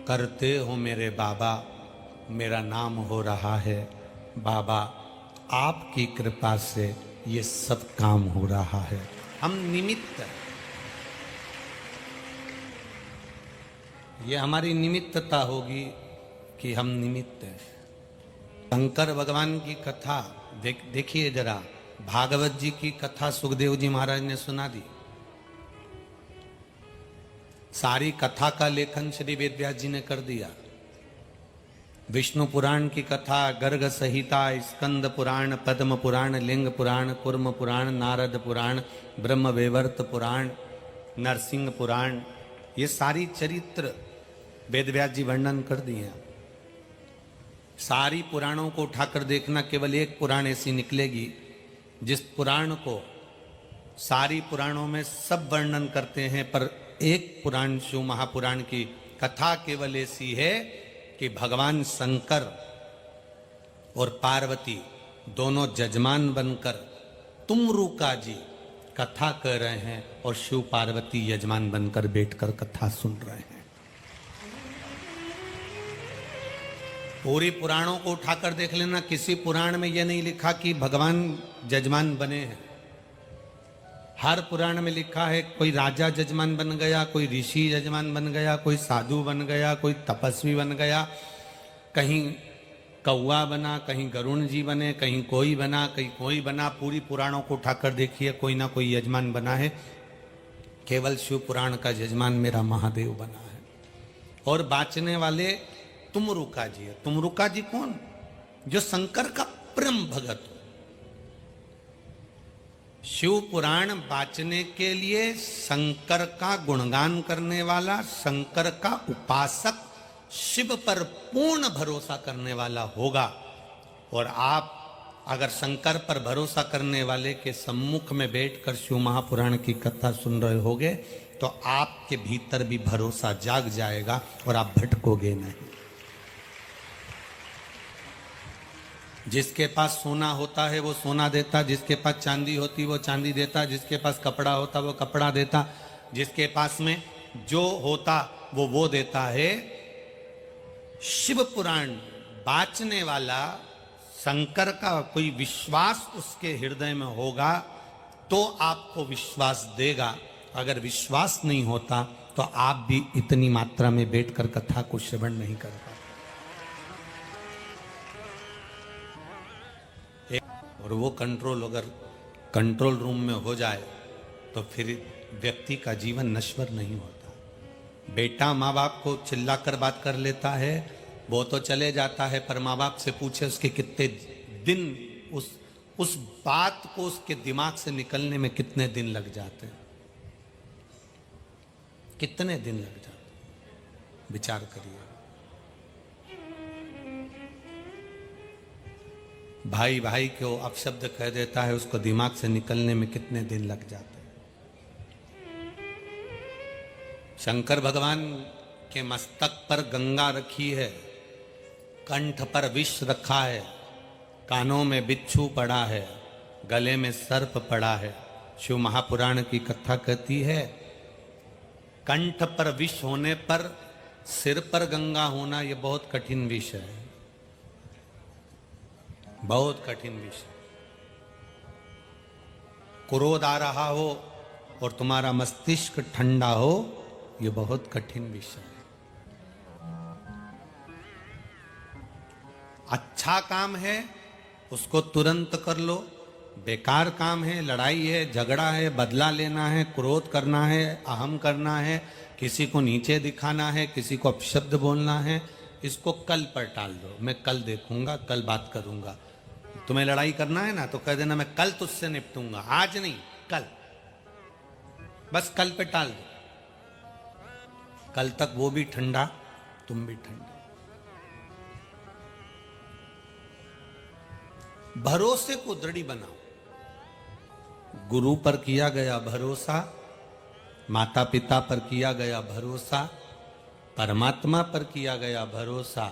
करते हो मेरे बाबा, मेरा नाम हो रहा है बाबा, आपकी कृपा से ये सब काम हो रहा है। हम निमित्त हैं, ये हमारी निमित्तता होगी कि हम निमित्त हैं। शंकर भगवान की कथा देखिए जरा, भागवत जी की कथा सुखदेव जी महाराज ने सुना दी। सारी कथा का लेखन श्री वेदव्यास जी ने कर दिया। विष्णु पुराण की कथा, गर्ग संहिता, स्कंद पुराण, पद्म पुराण, लिंग पुराण, कुर्म पुराण, नारद पुराण, ब्रह्म वैवर्त पुराण, नरसिंह पुराण, ये सारी चरित्र वेदव्यास जी वर्णन कर दिए हैं। सारी पुराणों को उठाकर देखना, केवल एक पुराण ऐसी निकलेगी जिस पुराण को सारी पुराणों में सब वर्णन करते हैं, पर एक पुराण शिव महापुराण की कथा केवल ऐसी है कि भगवान शंकर और पार्वती दोनों जजमान बनकर तुमरुका जी कथा कर रहे हैं और शिव पार्वती यजमान बनकर बैठकर कथा सुन रहे हैं। पूरी पुराणों को उठाकर देख लेना, किसी पुराण में यह नहीं लिखा कि भगवान जजमान बने हैं। हर पुराण में लिखा है कोई राजा जजमान बन गया, कोई ऋषि जजमान बन गया, कोई साधु बन गया, कोई तपस्वी बन गया, कहीं कौवा बना, कहीं गरुण जी बने, कहीं कोई बना, कहीं कोई बना। पूरी पुराणों को उठाकर देखिए, कोई ना कोई यजमान बना है। केवल शिव पुराण का यजमान मेरा महादेव बना है। और बाँचने वाले तुमरुका जी है। तुमरुका जी कौन? जो शंकर का परम भगत हो। शिव पुराण बाँचने के लिए शंकर का गुणगान करने वाला, शंकर का उपासक, शिव पर पूर्ण भरोसा करने वाला होगा। और आप अगर शंकर पर भरोसा करने वाले के सम्मुख में बैठकर शिव महापुराण की कथा सुन रहे होगे तो आपके भीतर भी भरोसा जाग जाएगा और आप भटकोगे नहीं। जिसके पास सोना होता है वो सोना देता, जिसके पास चांदी होती वो चांदी देता, जिसके पास कपड़ा होता वो कपड़ा देता, जिसके पास में जो होता वो देता है। शिव पुराण बाँचने वाला, शंकर का कोई विश्वास उसके हृदय में होगा तो आपको विश्वास देगा। अगर विश्वास नहीं होता तो आप भी इतनी मात्रा में बैठकर कथा को श्रवण नहीं कर पाते। और वो कंट्रोल अगर कंट्रोल रूम में हो जाए तो फिर व्यक्ति का जीवन नश्वर नहीं होता। बेटा माँ बाप को चिल्लाकर बात कर लेता है, वो तो चले जाता है, पर माँ बाप से पूछे उसके कितने दिन, उस बात को उसके दिमाग से निकलने में कितने दिन लग जाते हैं, कितने दिन लग जाते हैं, विचार करिए। भाई भाई को अपशब्द कह देता है, उसको दिमाग से निकलने में कितने दिन लग जाते हैं। शंकर भगवान के मस्तक पर गंगा रखी है, कंठ पर विष रखा है, कानों में बिच्छू पड़ा है, गले में सर्प पड़ा है। शिव महापुराण की कथा कहती है कंठ पर विष होने पर सिर पर गंगा होना यह बहुत कठिन विष है, बहुत कठिन विषय। क्रोध आ रहा हो और तुम्हारा मस्तिष्क ठंडा हो, यह बहुत कठिन विषय है। अच्छा काम है उसको तुरंत कर लो, बेकार काम है, लड़ाई है, झगड़ा है, बदला लेना है, क्रोध करना है, अहम करना है, किसी को नीचे दिखाना है, किसी को अपशब्द बोलना है, इसको कल पर टाल दो। मैं कल देखूंगा, कल बात करूंगा। तुम्हें लड़ाई करना है ना तो कह देना मैं कल तुझसे निपटूंगा, आज नहीं कल, बस कल पे टाल दो। कल तक वो भी ठंडा, तुम भी ठंडे। भरोसे को दृढ़ बनाओ। गुरु पर किया गया भरोसा, माता पिता पर किया गया भरोसा, परमात्मा पर किया गया भरोसा,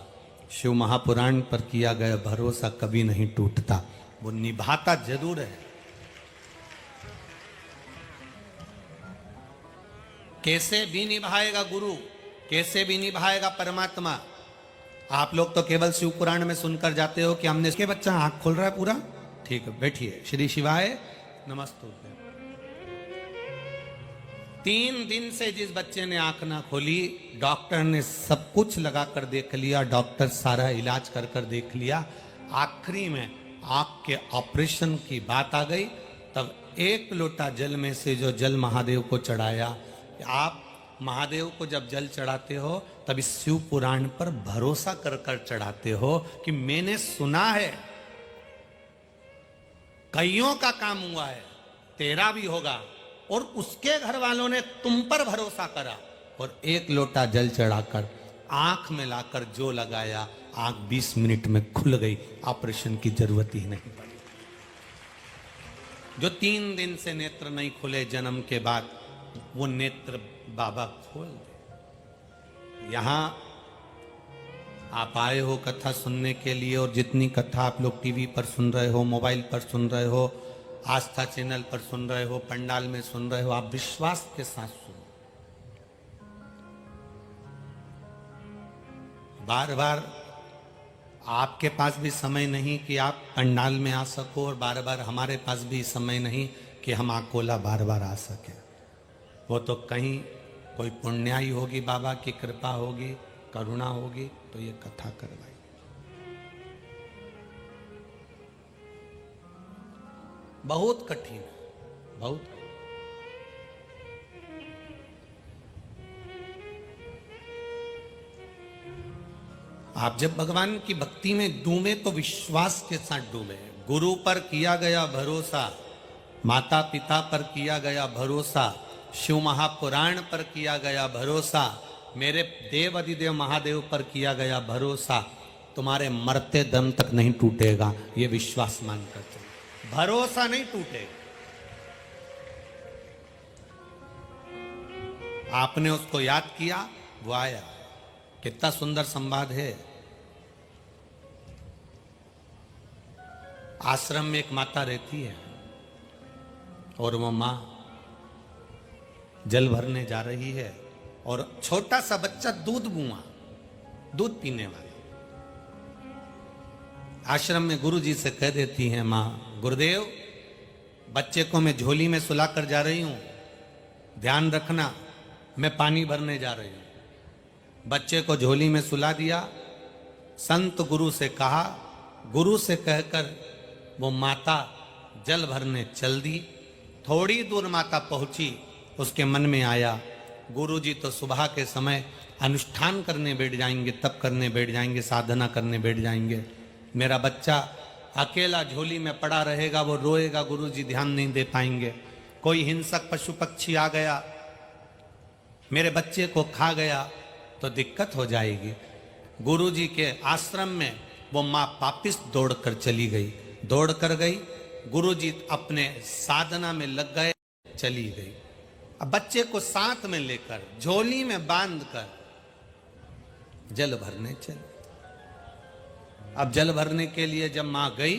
शिव महापुराण पर किया गया भरोसा कभी नहीं टूटता, वो निभाता जरूर है। कैसे भी निभाएगा गुरु कैसे भी निभाएगा परमात्मा। आप लोग तो केवल शिव पुराण में सुनकर जाते हो कि हमने इसके बच्चा आंख खोल रहा है पूरा, ठीक है बैठिए, श्री शिवाय नमस्तुभ्यं। 3 दिन से जिस बच्चे ने आंख ना खोली, डॉक्टर ने सब कुछ लगा कर देख लिया, डॉक्टर सारा इलाज कर कर देख लिया, आखिरी में आंख के ऑपरेशन की बात आ गई। तब 1 लोटा जल में से जो जल महादेव को चढ़ाया, आप महादेव को जब जल चढ़ाते हो तब इस शिव पुराण पर भरोसा कर कर चढ़ाते हो कि मैंने सुना है कईयों का काम हुआ है, तेरा भी होगा। और उसके घर वालों ने तुम पर भरोसा करा और 1 लोटा जल चढ़ाकर आंख में लाकर जो लगाया, आंख 20 मिनट में खुल गई, ऑपरेशन की जरूरत ही नहीं पड़ी। जो 3 दिन से नेत्र नहीं खुले जन्म के बाद, वो नेत्र बाबा खोल दे। यहां आप आए हो कथा सुनने के लिए, और जितनी कथा आप लोग टीवी पर सुन रहे हो, मोबाइल पर सुन रहे हो, आस्था चैनल पर सुन रहे हो, पंडाल में सुन रहे हो, आप विश्वास के साथ सुनो। बार बार आपके पास भी समय नहीं कि आप पंडाल में आ सको, और बार बार हमारे पास भी समय नहीं कि हम अकोला बार बार आ सके। वो तो कहीं कोई पुण्याई होगी, बाबा की कृपा होगी, करुणा होगी, तो ये कथा करवाई। बहुत कठिन है, बहुत। आप जब भगवान की भक्ति में डूबे तो विश्वास के साथ डूबे। गुरु पर किया गया भरोसा, माता पिता पर किया गया भरोसा, शिव महापुराण पर किया गया भरोसा, मेरे देव अधिदेव महादेव पर किया गया भरोसा, तुम्हारे मरते दम तक नहीं टूटेगा, ये विश्वास मानकर चलो, भरोसा नहीं टूटेगा। आपने उसको याद किया, वो आया। कितना सुंदर संवाद है। आश्रम में एक माता रहती है और वो मां जल भरने जा रही है, और छोटा सा बच्चा दूध दूध पीने वाला आश्रम में गुरु जी से कह देती है मां, गुरुदेव बच्चे को मैं झोली में सुलाकर जा रही हूं, ध्यान रखना, मैं पानी भरने जा रही हूं। बच्चे को झोली में सुला दिया। संत गुरु से कहा, गुरु से कहकर वो माता जल भरने चल दी। थोड़ी दूर माता पहुंची, उसके मन में आया गुरुजी तो सुबह के समय अनुष्ठान करने बैठ जाएंगे, तप करने बैठ जाएंगे, साधना करने बैठ जाएंगे, मेरा बच्चा अकेला झोली में पड़ा रहेगा, वो रोएगा, गुरुजी ध्यान नहीं दे पाएंगे। कोई हिंसक पशु पक्षी आ गया, मेरे बच्चे को खा गया तो दिक्कत हो जाएगी। गुरुजी के आश्रम में वो माँ वापिस दौड़ कर चली गई, दौड़ कर गई, गुरुजी अपने साधना में लग गए, चली गई। अब बच्चे को साथ में लेकर झोली में बांधकर जल भरने चले। अब जल भरने के लिए जब मां गई,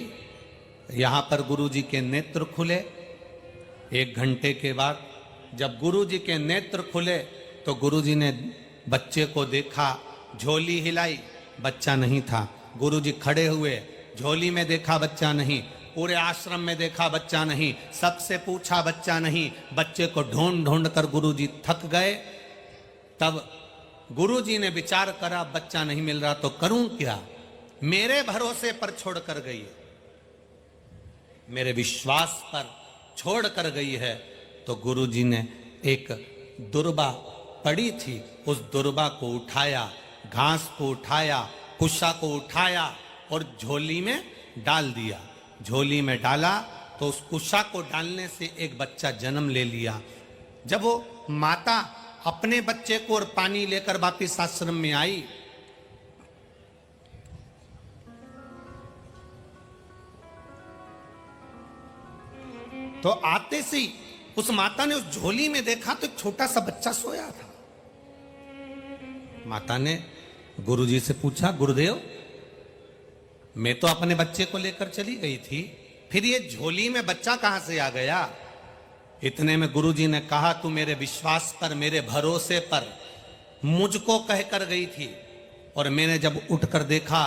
यहां पर गुरुजी के नेत्र खुले। 1 घंटे के बाद जब गुरुजी के नेत्र खुले तो गुरुजी ने बच्चे को देखा, झोली हिलाई, बच्चा नहीं था। गुरुजी खड़े हुए, झोली में देखा बच्चा नहीं, पूरे आश्रम में देखा बच्चा नहीं, सबसे पूछा बच्चा नहीं। बच्चे को ढूंढ ढूंढ कर गुरुजी थक गए। तब गुरुजी ने विचार करा, बच्चा नहीं मिल रहा तो करूं क्या, मेरे भरोसे पर छोड़ कर गई है, मेरे विश्वास पर छोड़ कर गई है। तो गुरुजी ने एक दुर्बा पड़ी थी, उस दुर्बा को उठाया, घास को उठाया, कुशा को उठाया और झोली में डाल दिया। झोली में डाला तो उस कुशा को डालने से एक बच्चा जन्म ले लिया। जब वो माता अपने बच्चे को और पानी लेकर वापिस आश्रम में आई, तो आते से ही उस माता ने उस झोली में देखा तो एक छोटा सा बच्चा सोया था। माता ने गुरुजी से पूछा, गुरुदेव मैं तो अपने बच्चे को लेकर चली गई थी, फिर ये झोली में बच्चा कहां से आ गया। इतने में गुरुजी ने कहा, तू मेरे विश्वास पर, मेरे भरोसे पर मुझको कहकर गई थी, और मैंने जब उठकर देखा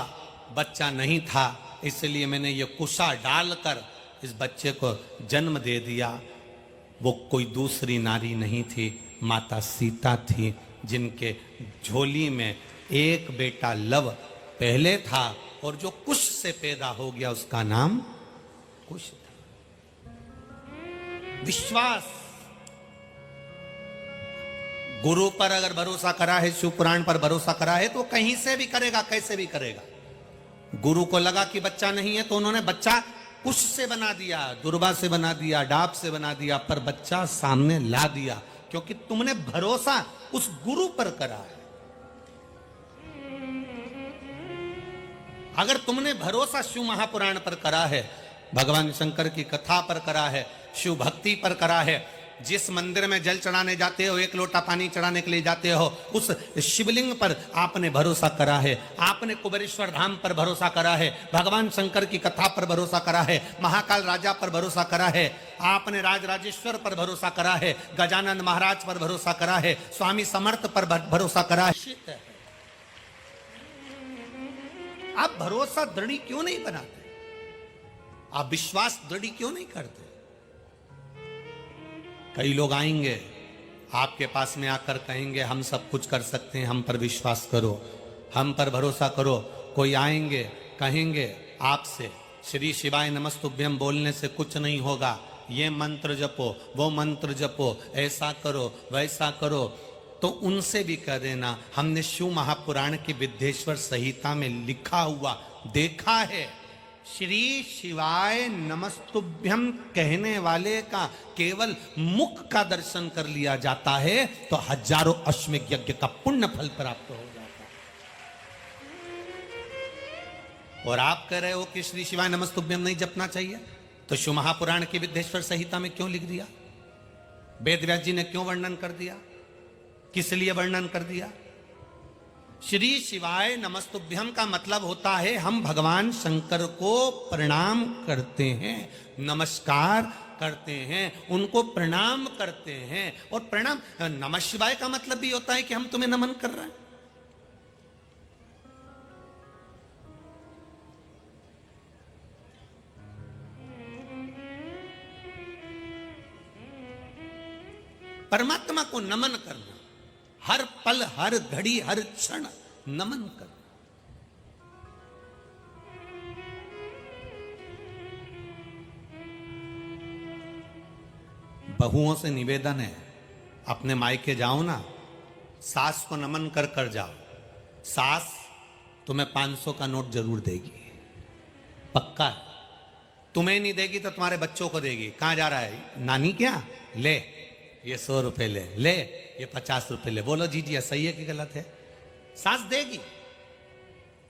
बच्चा नहीं था, इसलिए मैंने ये कुशा डालकर इस बच्चे को जन्म दे दिया। वो कोई दूसरी नारी नहीं थी, माता सीता थी, जिनके झोली में एक बेटा लव पहले था, और जो कुश से पैदा हो गया उसका नाम कुश था। विश्वास, गुरु पर अगर भरोसा करा है, शिव पुराण पर भरोसा करा है, तो कहीं से भी करेगा, कैसे भी करेगा। गुरु को लगा कि बच्चा नहीं है, तो उन्होंने बच्चा कुश से बना दिया, दुर्वा से बना दिया, डाब से बना दिया, पर बच्चा सामने ला दिया, क्योंकि तुमने भरोसा उस गुरु पर करा है। अगर तुमने भरोसा शिव महापुराण पर करा है, भगवान शंकर की कथा पर करा है, शिव भक्ति पर करा है, जिस मंदिर में जल चढ़ाने जाते हो, एक लोटा पानी चढ़ाने के लिए जाते हो, उस शिवलिंग पर आपने भरोसा करा है, आपने कुबेरेश्वर धाम पर भरोसा करा है, भगवान शंकर की कथा पर भरोसा करा है, महाकाल राजा पर भरोसा करा है, आपने राजराजेश्वर पर भरोसा करा है, गजानन महाराज पर भरोसा करा है, स्वामी समर्थ पर भरोसा करा है। आप भरोसा दृढ़ क्यों नहीं बनाते? आप विश्वास दृढ़ क्यों नहीं करते? कई लोग आएंगे आपके पास में आकर कहेंगे हम सब कुछ कर सकते हैं, हम पर विश्वास करो, हम पर भरोसा करो। कोई आएंगे कहेंगे आपसे श्री शिवाय नमस्तुभ्यम बोलने से कुछ नहीं होगा, ये मंत्र जपो, वो मंत्र जपो, ऐसा करो, वैसा करो। तो उनसे भी कह देना हमने शिव महापुराण की विद्येश्वर संहिता में लिखा हुआ देखा है, श्री शिवाय नमस्तुभ्यम कहने वाले का केवल मुख का दर्शन कर लिया जाता है तो हजारों अश्वमेध यज्ञ का पुण्य फल प्राप्त हो जाता है। और आप कह रहे हो कि श्री शिवाय नमस्तुभ्यम नहीं जपना चाहिए, तो शिव महापुराण की विद्येश्वर संहिता में क्यों लिख दिया? वेद व्यास जी ने क्यों वर्णन कर दिया? किस लिए वर्णन कर दिया? श्री शिवाय नमस्तुभ्यम का मतलब होता है हम भगवान शंकर को प्रणाम करते हैं, नमस्कार करते हैं, उनको प्रणाम करते हैं। और प्रणाम, नमः शिवाय का मतलब भी होता है कि हम तुम्हें नमन कर रहे हैं। परमात्मा को नमन करना, हर पल, हर घड़ी, हर क्षण नमन कर। बहुओं से निवेदन है, अपने मायके जाओ ना, सास को नमन कर कर जाओ, सास तुम्हें 500 का नोट जरूर देगी, पक्का है। तुम्हें नहीं देगी तो तुम्हारे बच्चों को देगी। कहां जा रहा है नानी, क्या ले ये 100 रुपए ले, ले ये 50 रुपए ले। बोलो जी जी सही है कि गलत है? सास देगी।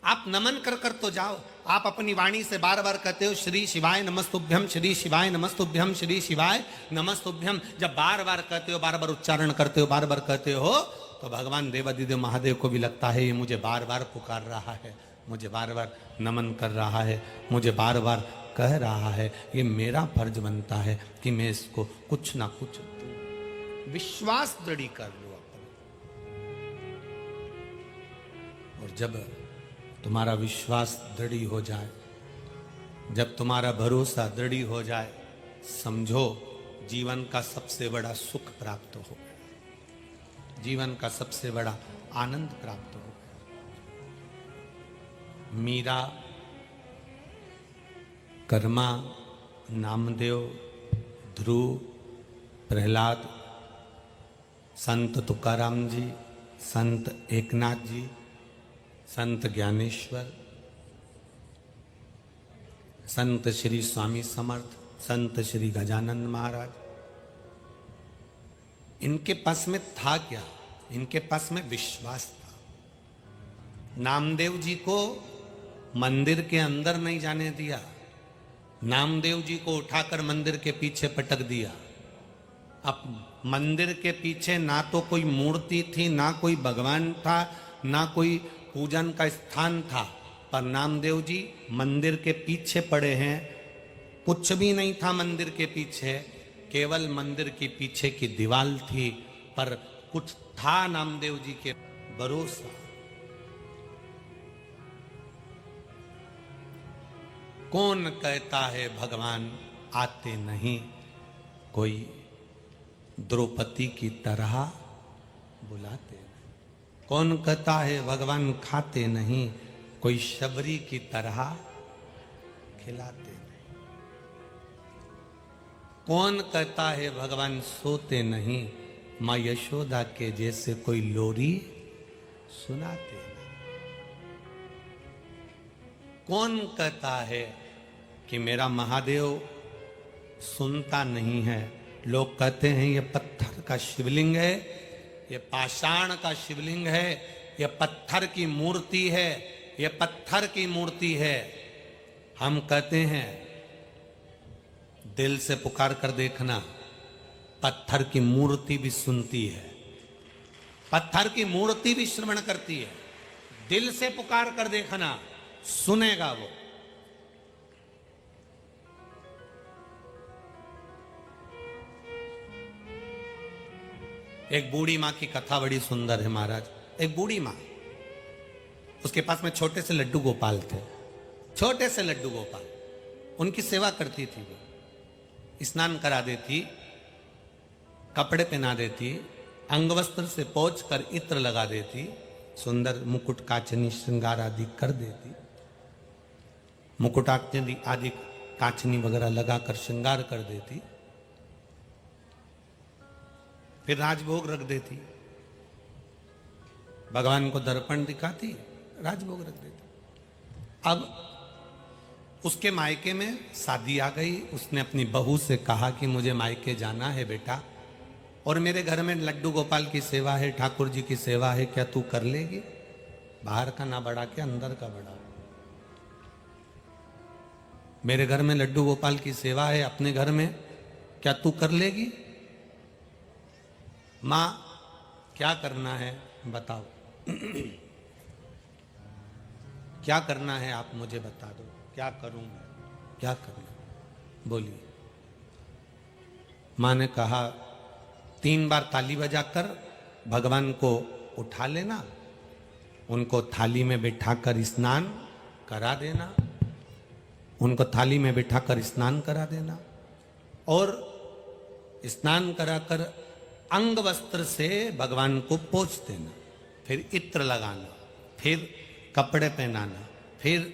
आप नमन कर कर तो जाओ। आप अपनी वाणी से बार बार कहते हो श्री शिवाय नमस्तुभ्यम, श्री शिवाय नमस्तुभ्यम, श्री शिवाय नमस्तुभ्यम। जब बार बार कहते हो, बार बार उच्चारण करते हो, बार बार कहते हो, तो भगवान देवादिदेव महादेव को भी लगता है ये मुझे बार बार पुकार रहा है, मुझे बार बार नमन कर रहा है, मुझे बार बार कह रहा है, ये मेरा फर्ज बनता है कि मैं इसको कुछ ना कुछ। विश्वास दृढ़ कर लो अपना। और जब तुम्हारा विश्वास दृढ़ हो जाए, जब तुम्हारा भरोसा दृढ़ हो जाए, समझो जीवन का सबसे बड़ा सुख प्राप्त हो गया, जीवन का सबसे बड़ा आनंद प्राप्त हो गया। मीरा, कर्मा, नामदेव, ध्रुव, प्रहलाद, संत तुकाराम जी, संत एकनाथ जी, संत ज्ञानेश्वर, संत श्री स्वामी समर्थ, संत श्री गजानन महाराज, इनके पास में था क्या? इनके पास में विश्वास था। नामदेव जी को मंदिर के अंदर नहीं जाने दिया, नामदेव जी को उठाकर मंदिर के पीछे पटक दिया। अब मंदिर के पीछे ना तो कोई मूर्ति थी, ना कोई भगवान था, ना कोई पूजन का स्थान था, पर नामदेव जी मंदिर के पीछे पड़े हैं। कुछ भी नहीं था मंदिर के पीछे, केवल मंदिर के पीछे की दीवार थी, पर कुछ था नामदेव जी के। भरोसा। कौन कहता है भगवान आते नहीं, कोई द्रौपदी की तरह बुलाते नहीं। कौन कहता है भगवान खाते नहीं, कोई शबरी की तरह खिलाते नहीं। कौन कहता है भगवान सोते नहीं, माँ यशोदा के जैसे कोई लोरी सुनाते नहीं। कौन कहता है कि मेरा महादेव सुनता नहीं है। लोग कहते हैं ये पत्थर का शिवलिंग है, ये पाषाण का शिवलिंग है, ये पत्थर की मूर्ति है, ये पत्थर की मूर्ति है। हम कहते हैं दिल से पुकार कर देखना, पत्थर की मूर्ति भी सुनती है, पत्थर की मूर्ति भी श्रवण करती है। दिल से पुकार कर देखना, सुनेगा वो। एक बूढ़ी मां की कथा बड़ी सुंदर है महाराज। एक बूढ़ी मां, उसके पास में छोटे से लड्डू गोपाल थे, छोटे से लड्डू गोपाल। उनकी सेवा करती थी वो, स्नान करा देती, कपड़े पहना देती, अंगवस्त्र से पोंछ कर इत्र लगा देती, सुंदर मुकुट कांचनी श्रृंगार आदि कर देती, मुकुट आदि कांचनी वगैरह लगाकर श्रृंगार कर देती, फिर राजभोग रख देती, भगवान को दर्पण दिखाती, राजभोग रख देती। अब उसके मायके में शादी आ गई। उसने अपनी बहू से कहा कि मुझे मायके जाना है बेटा, और मेरे घर में लड्डू गोपाल की सेवा है, ठाकुर जी की सेवा है, क्या तू कर लेगी? बाहर का ना बढ़ा के अंदर का बढ़ा। मेरे घर में लड्डू गोपाल की सेवा है, अपने घर में, क्या तू कर लेगी? मां क्या करना है बताओ, क्या करना है आप मुझे बता दो, क्या करूं मैं, क्या करना, बोलिए। मां ने कहा 3 बार ताली बजाकर भगवान को उठा लेना, उनको थाली में बिठाकर स्नान करा देना, उनको थाली में बिठाकर स्नान करा देना, और स्नान कराकर अंग वस्त्र से भगवान को पोंछ देना, फिर इत्र लगाना, फिर कपड़े पहनाना, फिर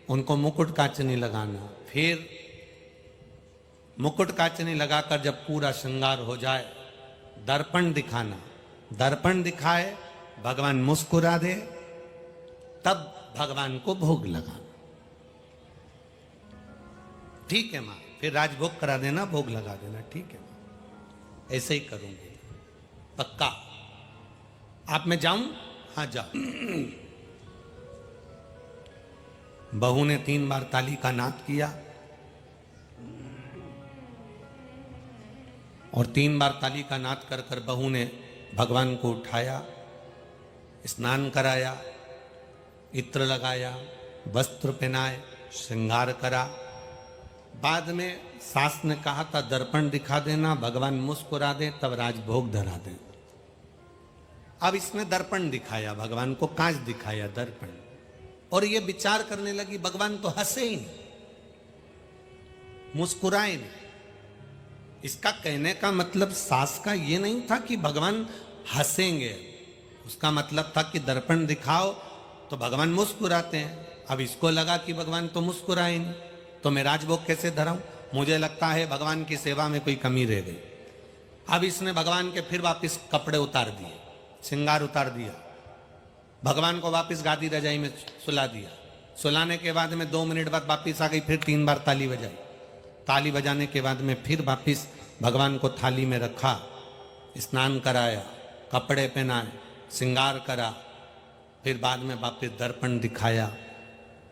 उनको मुकुट कांचनी लगाना, फिर मुकुट कांचनी लगाकर जब पूरा श्रृंगार हो जाए दर्पण दिखाना, दर्पण दिखाए भगवान मुस्कुरा दे, तब भगवान को भोग लगाना। ठीक है मां, फिर राजभोग करा देना, भोग लगा देना, ठीक है मां, ऐसे ही करूंगी, पक्का। आप मैं जाऊं? हाँ जाओ। बहू ने 3 बार ताली का नाद किया और 3 बार ताली का नाद कर कर बहू ने भगवान को उठाया, स्नान कराया, इत्र लगाया, वस्त्र पहनाए, श्रृंगार करा। बाद में सास ने कहा था दर्पण दिखा देना, भगवान मुस्कुरा दे तब राजभोग धरा दे। अब इसने दर्पण दिखाया, भगवान को कांच दिखाया, दर्पण, और ये विचार करने लगी भगवान तो हंसे ही नहीं, मुस्कुराए नहीं। इसका कहने का मतलब सास का ये नहीं था कि भगवान हंसेंगे, उसका मतलब था कि दर्पण दिखाओ तो भगवान मुस्कुराते हैं। अब इसको लगा कि भगवान तो मुस्कुराए नहीं, तो मैं राजभोग कैसे धराऊं? मुझे लगता है भगवान की सेवा में कोई कमी रह गई। अब इसने भगवान के फिर वापस कपड़े उतार दिए, श्रृंगार उतार दिया, भगवान को वापस गादी रजाई में सुला दिया। सुलाने के बाद में 2 मिनट बाद वापस आ गई, फिर 3 बार ताली बजाई। ताली बजाने के बाद में फिर वापस भगवान को थाली में रखा, स्नान कराया, कपड़े पहनाए, श्रृंगार करा, फिर बाद में वापस दर्पण दिखाया।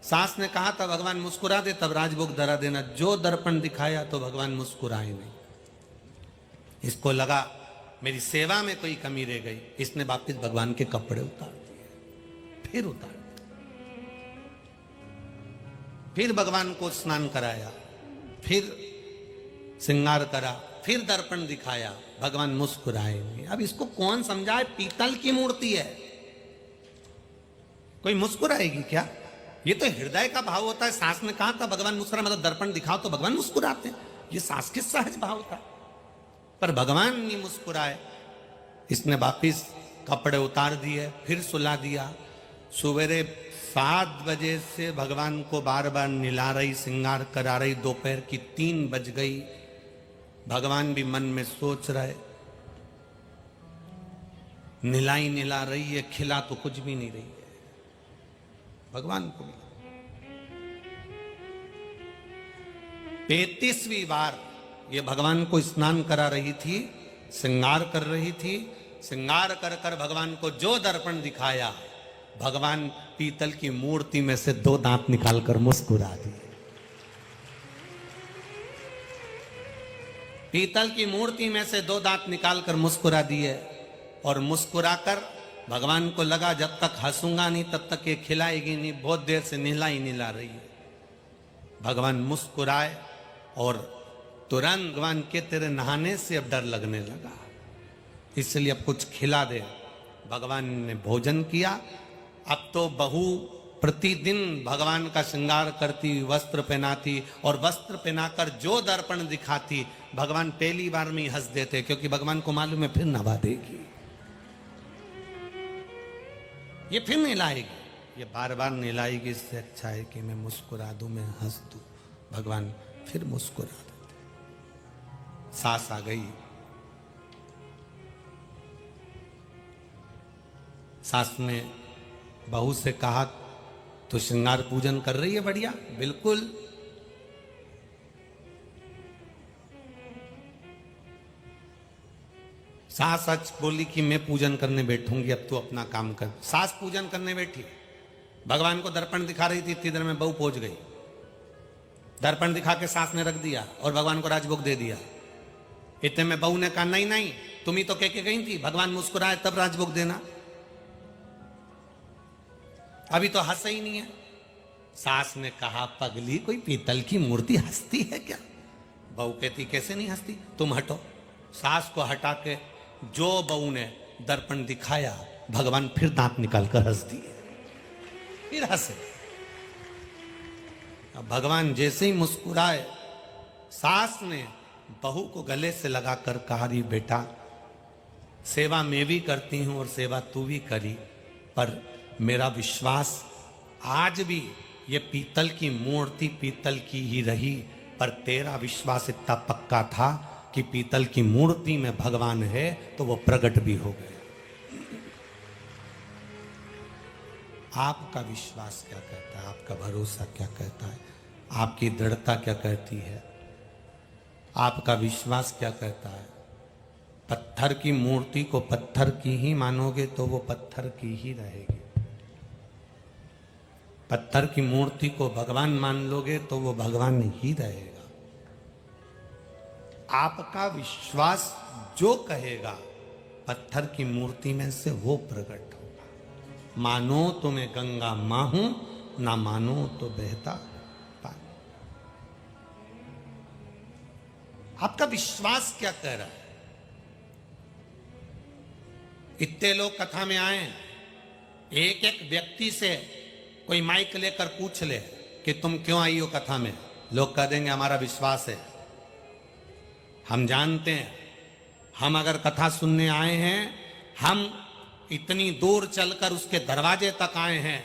सास ने कहा था भगवान मुस्कुरा दे तब राजभोग धरा देना, जो दर्पण दिखाया तो भगवान मुस्कुराए नहीं। इसको लगा मेरी सेवा में कोई कमी रह गई, इसने वापस भगवान के कपड़े उतार दिए, फिर उतार दिए, फिर भगवान को स्नान कराया, फिर श्रृंगार करा, फिर दर्पण दिखाया, भगवान मुस्कुराए नहीं। अब इसको कौन समझाए? पीतल की मूर्ति है, कोई मुस्कुराएगी क्या? ये तो हृदय का भाव होता है। सास ने कहा था भगवान मुस्कुरा, मतलब दर्पण दिखाओ तो भगवान मुस्कुराते हैं। ये सास के सहज भाव था, पर भगवान नहीं मुस्कुराए। इसने वापिस कपड़े उतार दिए, फिर सुला दिया। सवेरे 7 बजे से भगवान को बार बार निला रही, श्रृंगार करा रही। दोपहर की 3 बज गई। भगवान भी मन में सोच रहे, निलाई निला रही है, खिला तो कुछ भी नहीं रही है। भगवान को 35वीं बार ये भगवान को स्नान करा रही थी, श्रृंगार कर रही थी। श्रृंगार कर कर भगवान को जो दर्पण दिखाया, भगवान पीतल की मूर्ति में से 2 दांत निकालकर मुस्कुरा दिए। पीतल की मूर्ति में से 2 दांत निकालकर मुस्कुरा दिए। और मुस्कुराकर भगवान को लगा जब तक हंसूंगा नहीं तब तक ये खिलाएगी नहीं। बहुत देर से निला ही निला रही है। भगवान मुस्कुराए और तुरंत भगवान के तेरे नहाने से अब डर लगने लगा, इसलिए अब कुछ खिला दे। भगवान ने भोजन किया। अब तो बहू प्रतिदिन भगवान का श्रृंगार करती, वस्त्र पहनाती, और वस्त्र पहनाकर जो दर्पण दिखाती, भगवान पहली बार में ही हंस देते, क्योंकि भगवान को मालूम है फिर नवा देगी, ये फिर निलाएगी, ये बार बार निलाएगी। इससे अच्छा है कि मैं मुस्कुरा दूं, मैं हंस दूं। भगवान फिर मुस्कुरा देते। सास आ गई। सास ने बहू से कहा, तो श्रृंगार पूजन कर रही है बढ़िया? बिल्कुल। सास सच बोली कि मैं पूजन करने बैठूंगी, अब तू अपना काम कर। सास पूजन करने बैठी, भगवान को दर्पण दिखा रही थी। इतनी देर में बहू पहुंच गई। दर्पण दिखा के सास ने रख दिया और भगवान को राजभोग दे दिया। इतने में बहू ने कहा, नहीं नहीं, तुम ही तो कह के गई थी भगवान मुस्कुराए तब राजभोग देना, अभी तो हंस ही नहीं है। सास ने कहा, पगली, कोई पीतल की मूर्ति हंसती है क्या? बहू कहती, कैसे नहीं हंसती, तुम हटो। सास को हटा के जो बहू ने दर्पण दिखाया, भगवान फिर दांत निकाल कर हंस दिए, फिर हंसे। अब भगवान जैसे ही मुस्कुराए, सास ने बहू को गले से लगाकर कहा, री बेटा, सेवा मैं भी करती हूं और सेवा तू भी करी, पर मेरा विश्वास आज भी ये पीतल की मूर्ति पीतल की ही रही, पर तेरा विश्वास इतना पक्का था कि पीतल की मूर्ति में भगवान है, तो वो प्रकट भी हो गए। आपका विश्वास क्या कहता है? आपका भरोसा क्या कहता है? आपकी दृढ़ता क्या कहती है? आपका विश्वास क्या कहता है? पत्थर की मूर्ति को पत्थर की ही मानोगे तो वो पत्थर की ही रहेगी। पत्थर की मूर्ति को भगवान मान लोगे तो वो भगवान ही रहेगा। आपका विश्वास जो कहेगा, पत्थर की मूर्ति में से वो प्रकट होगा। मानो तो मैं गंगा मां हूं, ना मानो तो बहता पानी। आपका विश्वास क्या कह रहा है? इतने लोग कथा में आए, एक एक व्यक्ति से कोई माइक लेकर पूछ ले कि तुम क्यों आई हो कथा में, लोग कह देंगे हमारा विश्वास है। हम जानते हैं, हम अगर कथा सुनने आए हैं, हम इतनी दूर चलकर उसके दरवाजे तक आए हैं,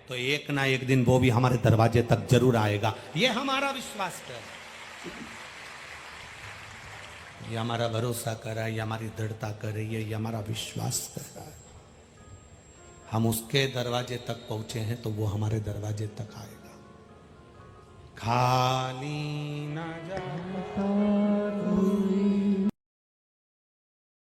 तो एक ना एक दिन वो भी हमारे दरवाजे तक जरूर आएगा। ये हमारा विश्वास है, ये हमारा भरोसा कर रहा है, ये हमारी दृढ़ता कर रही है, ये हमारा विश्वास कर रहा है। हम उसके दरवाजे तक पहुंचे हैं तो वो हमारे दरवाजे तक आएगा। खाली